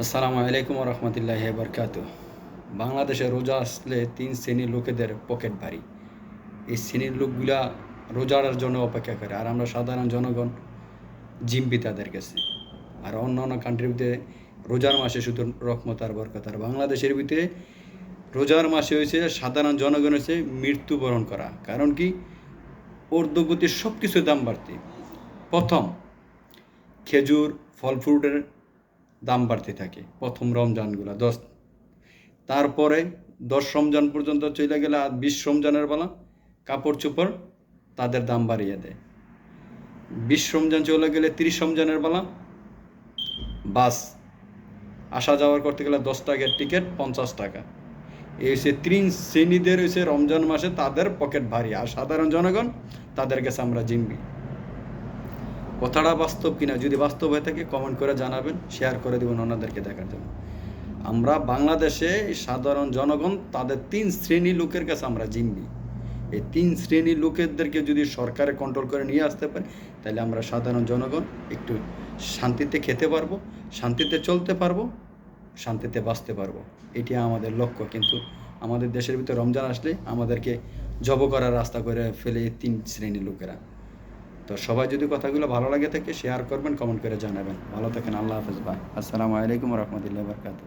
আসসালামু আলাইকুম রহমতুল্লাহ বরকাত। বাংলাদেশে রোজা আসলে তিন শ্রেণীর লোকেদের পকেট ভারী। এই শ্রেণীর লোকগুলা রোজার জন্য অপেক্ষা করে, আর আমরা সাধারণ জনগণ জিম্বি তাদের কাছে। আর অন্য অন্য কান্ট্রির ভিতরে রোজার মাসে শুধু রহমত আর বরকত, আর বাংলাদেশের ভিতরে রোজার মাসে হয়েছে সাধারণ জনগণ হয়েছে মৃত্যুবরণ করা। কারণ কি? ঊর্ধ্বগতির সব কিছুর দাম বাড়তি। প্রথম, খেজুর ফল ফ্রুটের দাম বাড়তে থাকে প্রথম রমজানগুলো, তারপরে 10 রমজান পর্যন্ত চলে গেলে আর 20 রমজানের বেলা কাপড় চোপড় তাদের দাম বাড়িয়ে দেয়। 20 রমজান চলে গেলে 30 রমজানের বেলা বাস আসা যাওয়ার করতে গেলে 10 টাকার টিকিট 50 টাকা। এই হচ্ছে তিন শ্রেণীদের হয়েছে রমজান মাসে তাদের পকেট ভারী, আর সাধারণ জনগণ তাদের কাছে আমরা জিম্বি। কথাটা বাস্তব কিনা? যদি বাস্তব হয়ে থাকে কমেন্ট করে জানাবেন, শেয়ার করে দেবেন অন্যদেরকে দেখার জন্য। আমরা বাংলাদেশে সাধারণ জনগণ তাদের তিন শ্রেণী লোকের কাছে আমরা জিম্বি। এই তিন শ্রেণীর লোকেদেরকে যদি সরকারে কন্ট্রোল করে নিয়ে আসতে পারে, তাহলে আমরা সাধারণ জনগণ একটু শান্তিতে খেতে পারবো, শান্তিতে চলতে পারবো, শান্তিতে বাঁচতে পারবো। এটি আমাদের লক্ষ্য। কিন্তু আমাদের দেশের ভিতরে রমজান আসলে আমাদেরকে জব করার রাস্তা করে ফেলে এই তিন শ্রেণীর লোকেরা। তো সবাই যদি কথাগুলো ভালো লাগে থাকে শেয়ার করবেন, কমেন্ট করে জানাবেন। ভালো থাকেন। আল্লাহ হাফেজ। ভাই আসসালামু আলাইকুম রহমতুল্লাহ বরকাত।